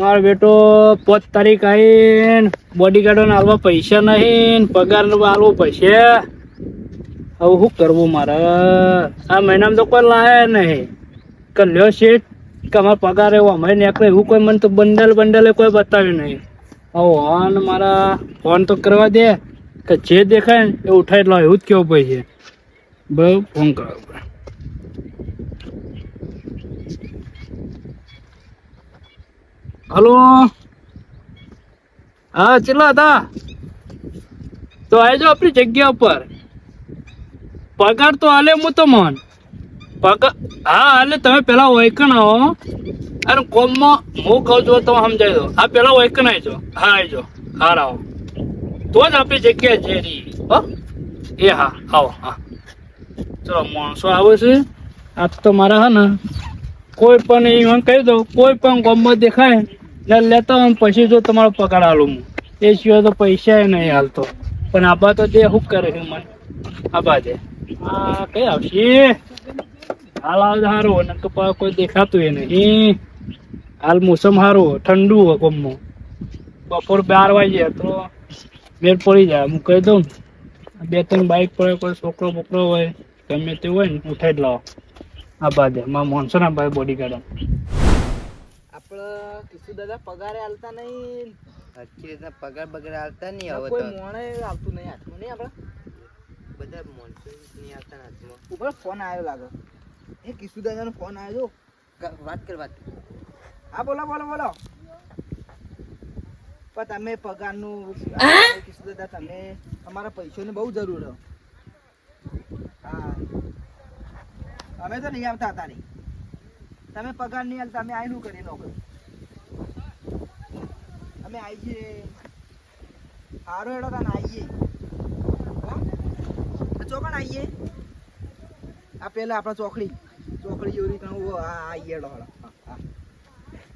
મારો બેટો 5 તારીખ આવીને બોડીગાર્ડોને આલવા પૈસા નહીં, પગાર આલવો પડશે. હવે શું કરવું મારે? આ મહિનામાં તો કોઈ લાયા નહીં. કલ્યો શેઠ કે અમારો પગાર એવો અમારે નીકળે એવું કોઈ મને તો બંડલે કોઈ બતાવ્યું નહીં. હવે હોન મારા ફોન તો કરવા દે કે જે દેખાય ને એ ઉઠાઈ લો, એવું જ કેવું પડશે. બહુ ફોન કરો. હલો, હા ચેલા હતા? તો આવજો આપણી જગ્યા ઉપર. પગાર તો હાલે હું તો મન પગાર, હા હાલે. તમે પેલા વૈકણ આવો. અરે કોમમાં હું કહું છું તમે સમજાવી દો. હા પેલા વૈકણ આવજો. હા આવજો. હા આવો તો જ આપણી જગ્યા છે રહી. હો એ હા આવો. હા ચલો, માણસો આવે છે આજ તો મારા. હા ને કોઈ પણ એવું કહી દઉં, કોઈ પણ ગમત દેખાય ને લેતા હોય પછી જો તમારો પગાર હાલું હું, એ સિવાય તો પૈસા નહીં હાલતો. પણ આબા તો દે શું કરે છે મને? આબા દે. હા કઈ આવશે હાલ આવે સારું ને કોઈ દેખાતું એ નહીં. હાલ મોસમ સારું, ઠંડુ હોય. ગમમાં બપોર 12 વાગે તો મેળ પડી જાય. હું કહી દઉં ને 2-3 બાઈક પડે, કોઈ છોકરો બોકરો હોય ગમે તે હોય ને ઉઠાઈ જ લાવો. આ બાદ મારા માણસો ના ભાઈ બોડીગાર્ડ આપડે કિશુ દાદા પગારે હાલતા નહીં, હરખી રીતના પગાર બગાર હાલતા નહીં. હવે કોઈ તો મોણે આવતું નહીં હાથમાં. નહીં આપડે બધા માણસો નહીં આવતા હાથમાં. ઉપર ફોન આવ્યો લાગે. એ કિશુ દાદા નો ફોન આવ્યો. વાત કર. હા બોલો બોલો બોલો. પણ તમે પગારનું કિશુ દાદા, તમે અમારા પૈસાની બહુ જરૂર છે. હા અમે તો નહીં આવતા હતા નહીં. તમે પગાર નહીં હાલતા અમે આયનું કરી નોકરી. અમે આવીએ સારો એડો તાને આવીએ. ચોકણ આવીએ. આ પેલા આપણા ચોકડી જેવી રીતના આવીએ એડો. હા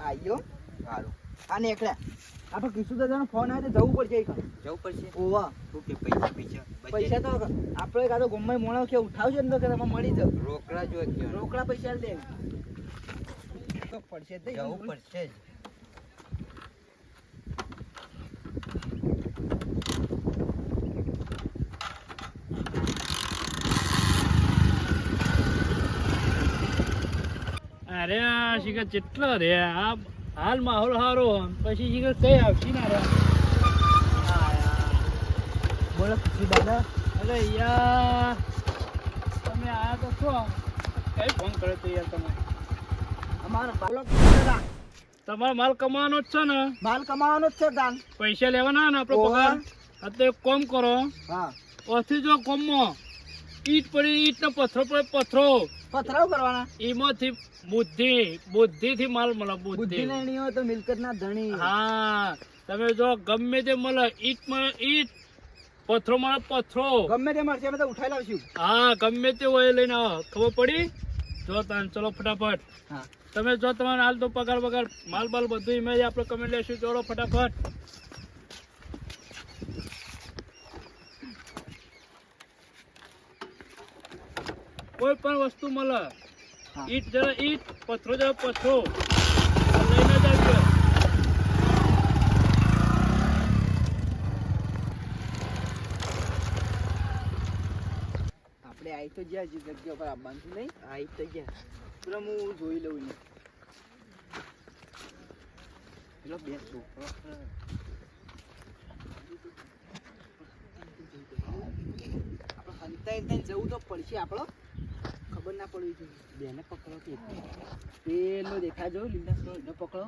આવીયો સારું. આ ને એકલા આપણે કિશુ દાદાનો ફોન આવે તો જવું પડશે. જવું પડશે. ઓવા શું કે પૈસા તો આપણે કાં તો ગમે મોણો કે ઉઠાવજો ને તો કે તમે મળી જાવ. રોકડા જો રોકડા પૈસા દે તો પડશે જ. જવું પડશે જ. અરે આ શિખર કેટલો રે આ હાલ માહોલ સારો પછી શિખર કઈ આવશે ના રે. બોલો કિશુ દાદા. અરે યાર તમે આયા તો છો, કઈ ફોન કર્યો તો યાર તમે? અમારો બોલો કિશુ દાદા. તમારો માલ કમાવાનો જ છે ને? માલ કમાવાનો જ છે દાન. પૈસા લેવાના ને આપણો પગાર. આ તો એક કામ કરો, હા ઓથી જો કોમમાં ઈટ પડી, ઈટ નો પથ્થરો પડે, પથ્થરો પથરાવ કરવાના. એમાંથી બુદ્ધિ થી માલ મળે. બુદ્ધિ નહીં હોય તો મિલકત ના ધણી. હા તમે જો ગમે તે મળે, ઈટ મળે ઈટ, પથ્થરો મળે પથ્થરો. ગમે તે મળશે અમે તો ઉઠાઈ લાવશું. હા ગમે તે હોય એ લઈને આવો. ખબર પડી? જો તાન ચલો ફટાફટ. હા તમે જો તમારે હાલ તો પગાર વગર માલ બાલ બધું ઇમેજ આપણે કમેન્ટ લેશું. જોડો ફટાફટ. કોઈ પણ વસ્તુ મળે, ઈટ જરા ઈટ, પથ્થરો જરા પથ્થરો લઈને જ આવજો. આપણે આવી તો જ્યાં જગ્યા પર આવવાનું નહીં. આવી તો ગયા. પેલો હું જોઈ લઉં. પેલો બે છોકરો આપણે હંતાઈ જવું તો પડશે. આપણો ખબર ના પડવી જોઈએ. બેને પકડો કે પેલો દેખાય જો લીલા એને પકડો.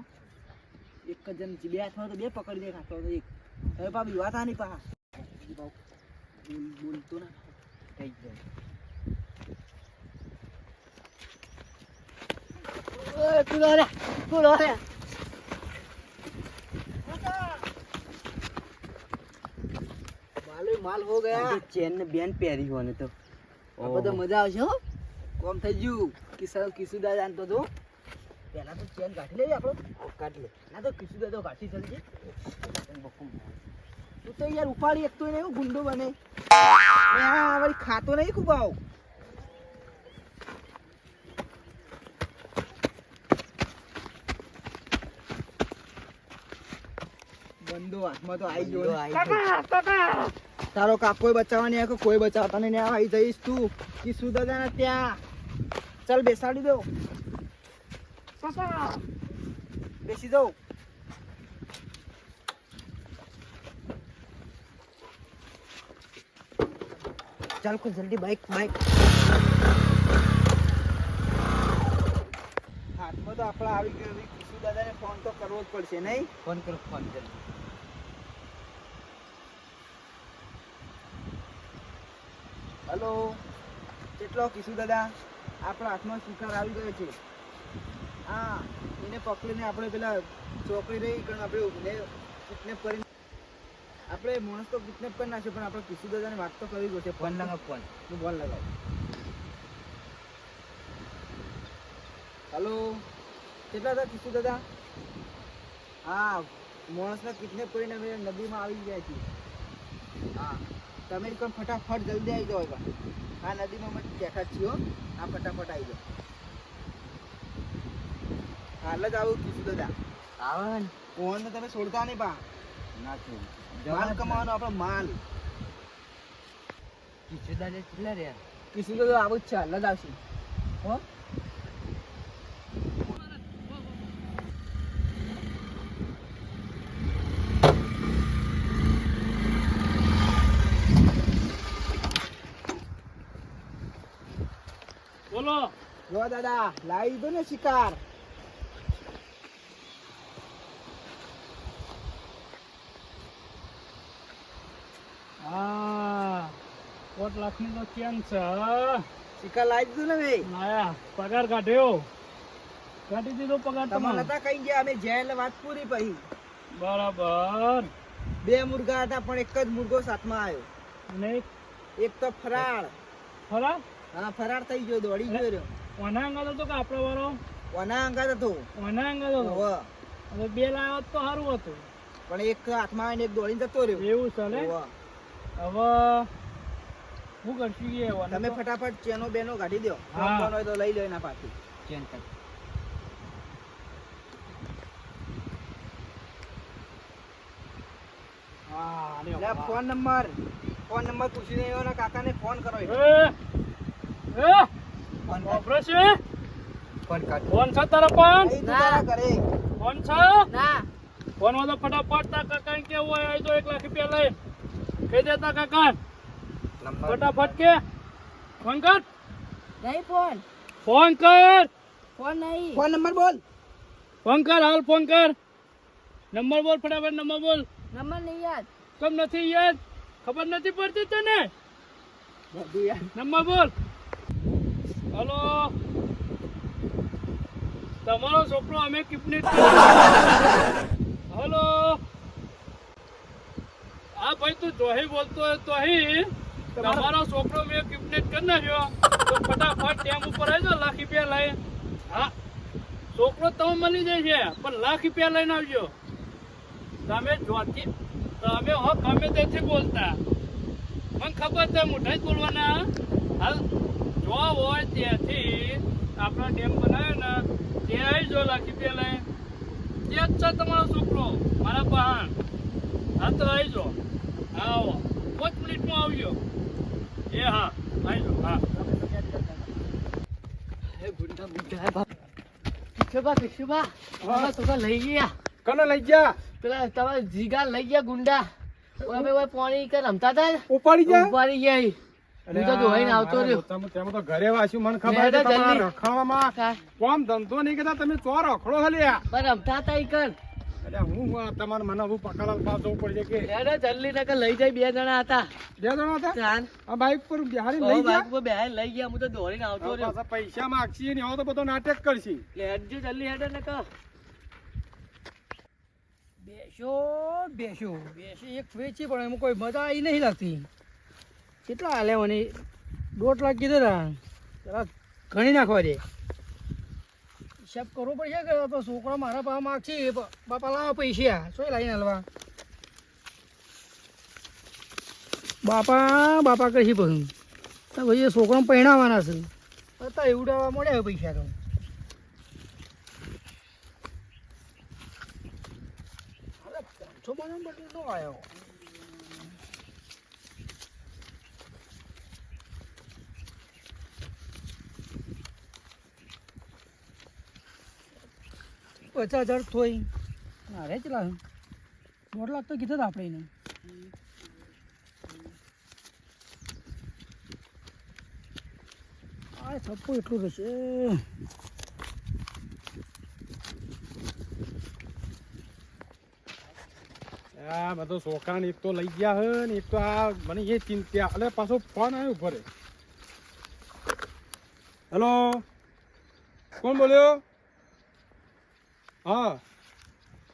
એક જ જણ બે હાથમાં તો બે પકડી દે. ખાતો તો એક હવે પા વિવાહ થા નહીં. પા બોલતો ના થઈ જાય. માલ હો ગયા. ચેન ને બેન પહેરી હોય ને તો તો મજા આવશે. હો કોમ થઈ ગયું. કિશુ દાદા જાણતો તો પેલા તો ચેન કાઢી લેજે. આપણો કાઢી લે. ના તો કિશુ દાદા કાઢી ચાલજે. તું તો યાર ઉપાડી એક તો નહીં ગુંડો બને. હા વળી ખાતો નહીં ખૂબ આવ. બંદો હાથમાં તો આવી બંદો ગયો આઈ કાકા કાકા તારો કાકોય બચાવવા નહીં આવ્યો, કોઈ બચાવતા નહીં આવી જઈશ તું કિશુ દાદાના ત્યાં. ચાલ બેસાડી દો, કાકા બેસી જાઓ. ચાલ કોઈ જલ્દી બાઈક હાથમાં તો આપણા આવી ગયો. હવે કિશુ દાદાને ફોન તો કરવો જ પડશે નહીં? ફોન કરો ફોન જલ્દી. હલો, કેટલો કિશુ દાદા? આપણા હાથમાં શિકાર આવી ગયો છે. હા, એને પકડીને આપણે પેલા ચોકડી રહી કારણ આપણે કિડનેપ કરી, આપણે માણસ તો કિડનેપ કરી નાખ્યો, પણ આપણે કિશુ દાદાને વાત તો કરવી પડશે. ફોન લગાવ ફોન. તું ફોન લગાવ. હલો, કેટલા હતા કિશુ દાદા? હા, માણસને કિડનેપ કરીને અમે નદીમાં આવી ગયા છીએ. હા, તમે પણ ફટાફટ જલ્દી આવી જાઓ. આ નદીમાં અમે બેઠા છીએ હો. હા, ફટાફટ આવી જાઓ. હાલ જ આવું કિશુ દાદા. આવે ને ફોન તમે છોડતા નહીં પા. ના છું માલ કમાવાનો આપણો માલ. કિશોદાને કેટલા રહ્યા? કિશુ દાદા આવું જ છે, હાલ જ આવશે હો. બોલો. જો દાદા લાવી દીધો ને શિકાર. હા 4 લાખની તો ચેન છે. શિકાર લાવી દીધું ને ભાઈ. આયા પગાર કાઢ્યો, કાઢી દીધો પગાર તમે તમારો. નતા કઈ ગયા, અમે જ્યાં એટલે વાત પૂરી પછી. બરાબર. 2 મુર્ગા હતા પણ એક જ મુર્ગો સાથમાં આવ્યો. અને એક તો ફરાળ. ખરા હા, ફરાર થઈ ગયો, દોડી ગયો રહ્યો. ઓના અંગાત હતો કે આપણા વાળો? કોના અંગાત હતો? ઓના અંગાત હતો. હોવે. હવે 2 લાવ્યો તો સારું હતું. પણ એક હાથમાં આવીને એક દોડીને જતો રહ્યો. એવું ચાલે. હોવે. હવે શું કરશું એ ઓને તમે તો? ફટાફટ ચેનો બેનો કાઢી દો. હા. ફોન હોય તો લઈ લો એના પાછી. ચેન કર. હા લ્યો. લે ફોન નંબર પૂછીને એના કાકાને ફોન કરો. એ ફોન કર. વાપરે છે? ફોન કર. ફોન છે તારા ફોન? અહીં તું તારા ઘરે. ફોન છે? ના, ફોન માં તો ફટાફટ તાર કાકા કેવું હોય આવી તો 1 લાખ રૂપિયા લઈ કહી દેતા કાકા. નંબર ફટાફટ કે ફોન કર. નહીં ફોન. ફોન કર. ફોન નહીં. ફોન નંબર બોલ. ફોન કર હાલ ફોન કર. નંબર બોલ ફટાફટ નંબર બોલ. નંબર નહીં યાદ. કેમ નથી યાદ? ખબર નથી પડતી તને? બધું યાદ. નંબર બોલ. હલો, તમારો છોકરો અમે કિડનેપ હલો. હા ભાઈ તું જોહી બોલતો હોય તો તમારો છોકરો મેં કિડનેપ કરી નાખ્યો તો ફટાફટ ડેમ ઉપર આવી જાઓ, 1 લાખ રૂપિયા લઈ. હા, છોકરો તમે મળી જાય છે પણ 1 લાખ રૂપિયા લઈને આવજો. તમે જોતી તમે હો ગમે તેથી બોલતા, મને ખબર છે મોઢા જ બોલવાના. હાલ જો હોય ત્યાંથી આપણા ડેમ બનાવ્યો ને ત્યાં આવી જો 1 લાખ રૂપિયા લઈ. ત્યાં જ છે તમારો છોકરો મારા પહાણ. હા તો આવી જો. હા આવો 5 મિનિટમાં આવજો. એ હા આવી જો. હા એ ગુંડા ગુંડા બાપ. કિશોબા હા. તો લઈ ગયા. કને લઈ ગયા? પેલા તમારા જીગા લઈ ગયા ગુંડા. ઓય ઓય પાણી કે રમતા હતા ને? ઉપાડી ઉપાડી ગયા. હું તો ધોઈને આવતો રહ્યો. તેમાં તો ઘરે વાસ્યું મને ખબર છે તમારા રખડવામાં કાંઈ. કોમ ધંધો નહીં કરતા તમે તો રખડો હલ્યા. પણ રમતા હતા ઈ કર. એટલે હું તમારે મને હું પકડવા પાછો પડશે કે હેડો જલ્દી નકર લઈ જાય. 2 જણા હતા. 2 જણા હતા ચાલ. આ બાઈક પર બિહારી ઓ લઈ બાઈક ગયા. પર બેહાઈને લઈ ગયા. હું તો દોડીને આવતો હવે રહ્યો. પાછા પૈસા માંગશી ને હવે તો બધો નાટક કરશી. લે હેડજો જલ્દી હેડો નકર. બેસો એક વેચી પણ એમાં કોઈ મજા આવી નહીં લાગતી. કેટલા હાલે મને 1.5 લાખ કીધો તા જરા ગણી નાખવા દે. હિસાબ કરવો પડશે કે તો છોકરા મારા પાસે માગશે બાપા લાવો પૈસા શું લાવીને હાલવા. બાપા કશી પછી તો ભાઈ છોકરાને પહેણાવવાના છે અત્યારે એવડાવવા મળે પૈસા તો. ઓછો મને બદલી નો આવ્યો. $50,000 થોઈ અરે ચલા 1.5 લાખ તો કીધા આપણે એને. આ થપ્પો એટલું રહેશે. આ બધો છોકરાને એક તો લઈ ગયા હે ને એક તો આ મને એ ચિંતા. એટલે પાછો ફોન આવ્યો ભરે. હેલો, કોણ બોલ્યો? હા,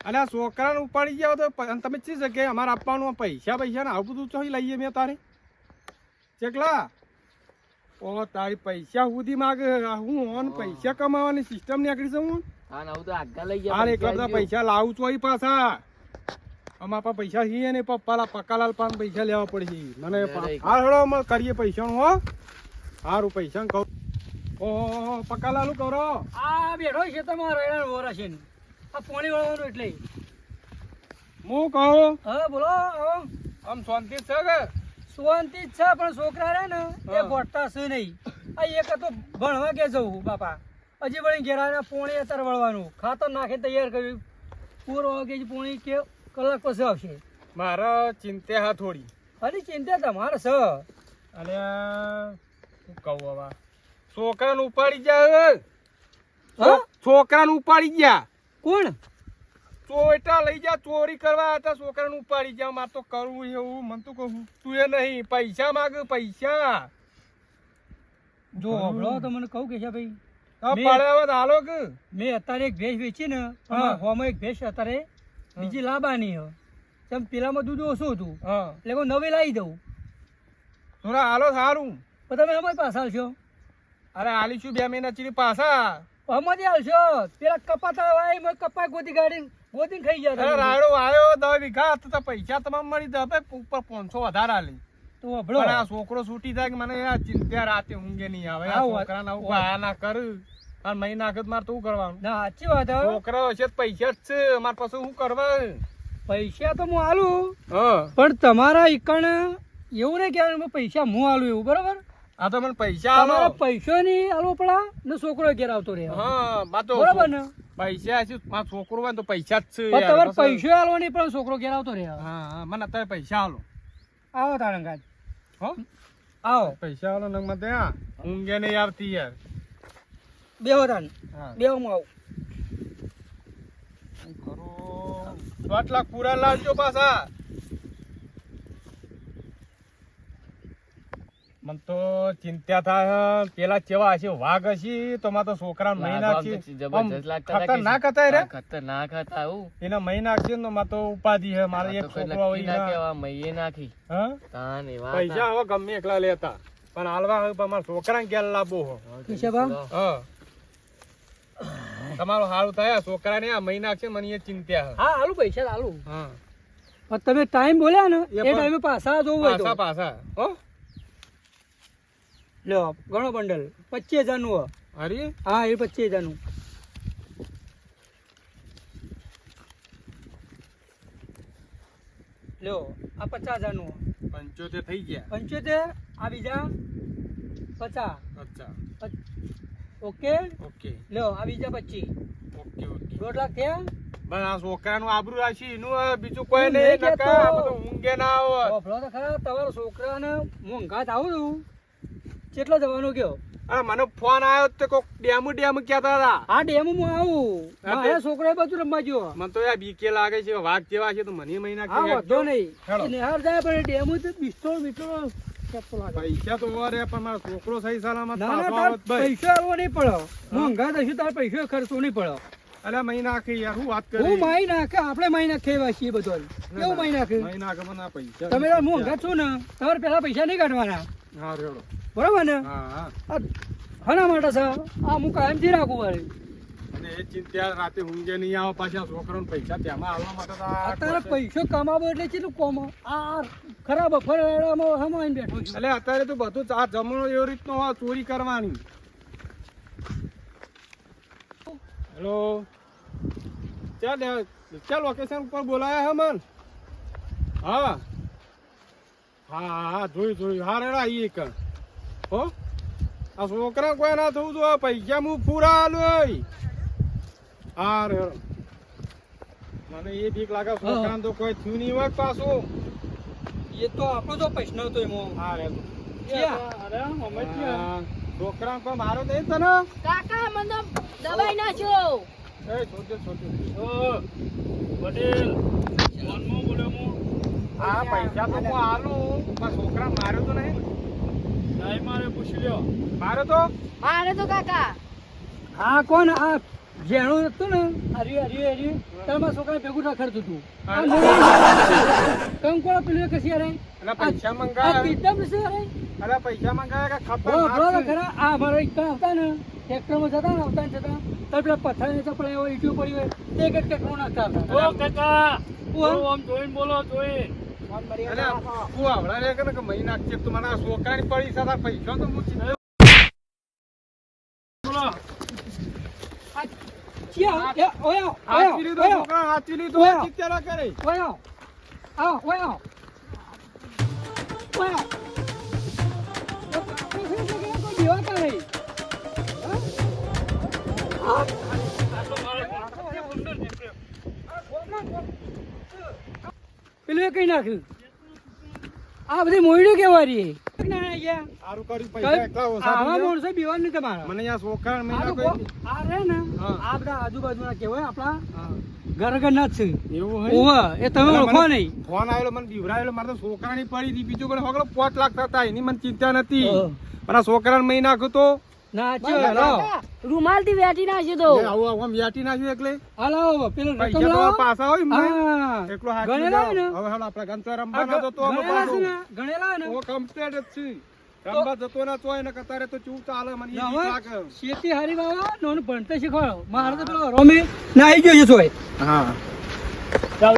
અને આ છોકરાને ઉપાડી ગયા તો તમે ચી જગ્યાએ અમારે આપવાનું પૈસા ને આવું બધું ચોઈ લઈએ મેં તારે ચેકલા? ઓ તારી પૈસા સુધી માગે હું ઓન પૈસા કમાવાની સિસ્ટમ નીકળી છું હું. હા ના હું તો આગળ લઈ ગયા. અરે એકલા બધા પૈસા લાવું છું અહીં પાછા. અમારા પાસે પૈસા છીએ ને પક્કાલાલ પાસે પૈસા લેવા પડશે મને. હા હેડો અમે કરીએ પૈસાનું. હો સારું પૈસા કહું. ઓહો પક્કાલાલ કરો. આ બેઠો છે તમારો એના વોરા છે ને. આ પાણી વાળવાનું એટલે હું કહું હા બોલો. આમ શાંતિ છે કે? શાંતિ જ છે પણ છોકરા રે ને એ ગોઠતા છે નહીં. આ એક તો ભણવા કે જવું બાપા હજી વળી ઘેરા પોણી અત્યારે વળવાનું ખાતર નાખે તૈયાર કર્યું. પૂરો વાગે પોણી કે કલાક પછી આવશે. મારા ચિંતા હા થોડી. અરે ચિંતા તમારે છે. અને શું કહું હવે છોકરાને ઉપાડી ગયા. છોકરાને ઉપાડી ગયા. કોણ? ચોટા લઈ જા. ચોરી કરવા હતા છોકરાને ઉપાડી ગયા. મારે તો કરવું એવું મન તો કહું તું એ નહીં. પૈસા માગે પૈસા. જો હબળો તો મને કહું કે છે ભાઈ પડે હાલો કે મેં અત્યારે એક ભેંસ વેચી ને હોમાં એક ભેંસ અત્યારે બીજી લાવવાની હ. તેમ પેલામાં દૂધ ઓછું હતું એટલે હું નવી લાવી દઉં. થોડા હાલો સારું. તો તમે અમારી પાસે આવશો? અરે આલીશું 2 મહિના ચીડી પાછા. અમારી આવશો પેલા કપાતા વાય કપા ગોતી ગાડી ગોતી ખાઈ ગયા. અરે રાયડો આવ્યો 10 વીઘા તો પૈસા તમામ મળી જાય ઉપર 500 વધારે આલી. તો હબળો આ છોકરો છૂટી થાય કે મને આ ચિંતા રાતે ઊંઘે નહીં આવે. છોકરાને આવું આયા ના કર અને મહિના નાખત મારે તો શું કરવાનું? ના સાચી વાત. છોકરા હશે પૈસા જ છે અમારે પાસે શું કરવા? પૈસા તો હું આલું પણ તમારા ઈકણ એવું નહીં કે પૈસા હું આલું એવું બરોબર? આ તો મને પૈસા તમારા પૈસો નહીં આલવો પડા ને છોકરો ઘેર આવતો રહે. હા બરોબર ને? પૈસા છે મારો છોકરો હોય તો પૈસા જ છે. તમારે પૈસો આલવો નહીં પણ છોકરો ઘેર આવતો રહે. હા મને અત્યારે પૈસા આલો. આવો તારંગાજ. હો આવો પૈસા આલો નંગ માં ત્યાં ઊંઘે નહીં આવતી યાર. બેહો તાન બેહોમાં આવું. 7 લાખ પૂરા લાવજો પાછા. મને તો ચિંતા થાય પેલા કેવા હશે વાઘ હશે તો માં તો છોકરા મહિના ખતરનાક હતા રે. ખતરનાક હતા હું એના મહિના છે ને માં તો ઉપાધિ હે. મારે એક છોકરો હોય મહીએ નાખી. હા પૈસા હવે ગમે એકલા લેતા પણ હાલવા હવે મારા છોકરાને ક્યાં લાવવો હો. હા તમારું સારું થાય છોકરાને આ મહિના છે મને એ ચિંતા હે. હા આલુ પૈસા આલુ. હા તમે ટાઈમ બોલ્યા ને એ ટાઈમે પાછા જોવું હોય તો પાછા હો લ્યો ઘણો બંડલ 25,000 નું. અરે હા એ 25,000 નું. લ્યો આ 50,000 નું. 75 થઈ ગયા. 75 આ બીજા 50. અચ્છા ઓકે ઓકે. લ્યો આ બીજા 25. ઓકે ઓકે 1.5 લાખ થયા. બસ આ છોકરાનું આબરૂ રાખી એનું બીજું કોઈ નહીં. નકા આ બધું ઊંઘે ના આવે. ઓફળો તો ખરા તમારા છોકરાને મોંઘાત આવું છું કેટલો જવાનું કયો? આ મને ફોન આવ્યો તો કોક ડેમુ કહેતા હતા. આ ડેમ હું આવું મારા છોકરા બધું રમવા ગયો. મને તો યાર બીકે લાગે છે વાઘ જેવા છે તો મને મહિના હા વાંધો નહીં નિહાર જાય પણ ડેમ તો બિસ્તોળ પૈસા તો રે પણ મારો છોકરો સહી સલામત પૈસો આવવો નહીં પડે. મોંઘા થશે તારે પૈસો ખર્ચો નહીં પડે. અરે મહિના આખી યાર હું વાત કરી. હું માઈ નાખે આપણે માઈ નાખે છીએ બધું. કેવું માઈ નાખે? મહિના આખે મને પૈસા તમે મોંઘા છો ને તમારે પેલા પૈસા નહીં કાઢવાના. હા રેડો બરોબર ને? હા હના માટે છે આ હું કાયમથી રાખું વાળી. અને એ ચિંતા રાતે ઊંઘે નહીં આવે પાછા છોકરાને પૈસા ત્યાંમાં આવવા માટે અત્યારે પૈસો કમાવો એટલે કેટલું કોમ આ ખરાબ ફરાડામાં હમાઈને બેઠો છું. એટલે અત્યારે તો બધું આ જમણો એવી રીતનો હોય ચોરી કરવાની. હેલો ચાલ લોકેશન ઉપર બોલાયા હે મન. હા હા જોયું હા રેડા ઈ એક હો આ છોકરા કોઈ ના થવું તો પૈસા હું પૂરા આલું હા રે મને એ બીક લાગે છોકરાને તો કોઈ થયું નહીં હોય પાછું એ તો આપણો તો પૈસા હતો એમાં. હા રે અરે અમે ક્યાં? છોકરાને કોઈ મારો નહીં તને કાકા મને દબાઈ નાખ્યો. એ છોટે ઓ, પટેલ ફોનમાં બોલ્યો હું. હા પૈસા તો હું આલું પણ છોકરા માર્યો તો નહીં નહીં મારે પૂછી લ્યો. માર્યો તો મારે તો કાકા હા કોણ આ જેણું હતું ને હરી તારા છોકરા ભેગું રખડતું હતું. કંકોળો પેલું કશી અરે અને પૈસા આ મંગાયા કીધા પછી અરે અરે પૈસા મંગાયા કે બરો ખબર ખરા આ અમારા એક આવતા ને ટ્રેક્ટરમાં જતા ને આવતા ને જતા તો પેલા પથ્થર નીચે પડ્યા હોય ઈટું પડી હોય તે એક ટ્રેક્ટર નાખતા હતા. ઓ કાકા ઓ. આમ જોઈને બોલો જોઈને. અરે તું આવડા રે કે મહી નાખશે તું મને આ છોકરાની પડી સાથે પૈસા તો હું ચીજ બોલો. ચિયા એ ઓયો હાચી લીધો છોકરા હાચી લીધો ઓયો. ચિત્તેરા કરે ઓયો આવો ઓયો ઓયો કોઈ દેવા કા નહીં પેલું એ કઈ નાખ્યું આ બધી મોયડું કેવા રહી સારું કર્યું પૈસા એટલા ઓછા આવા થઈ ગયા. માણસો બીવા નહીં તમારા મને અહીંયા છોકરા આ મહિના તો કોઈ આ રે ને હા. આ બધા આજુબાજુના કેવાય આપણા ઘર ના જ છે એવું ઓવા એ તમે ઓળખો નહીં ફોન આવેલો મને બીવરાયેલો મારે તો છોકરાની પડી હતી બીજું કોઈ હોગલો 5 લાખ થતા એની મને ચિંતા નથી પણ આ છોકરાને મહી નાખ્યું તો ના કાકા, રૂમાલ થી વેટી નાખ્યો તો એ આવું આવું આમ યાટી નાખ્યું એટલે હાલો પેલો રકમ પૈસા તો લાવો પાછા હોય એમને. હા એટલો હાચી ગણેલા જાઓ. ને? હવે હાલો આપણે ગણતર આ રમવાના તો અમે ગણેલા છે પાછું. ને ગણેલા ને ઓ કમ્પ્લીટ જ છે રમવા જતો ના તોય ને કતારે તો ચૂપ ચાલે મને એ બીક લાગે. હવે શેતી હારી બાવા નોનું ભણતર શીખવાડો મારે તો પેલો રોમે ના આવી ગયો છે સોય હા ચાલ.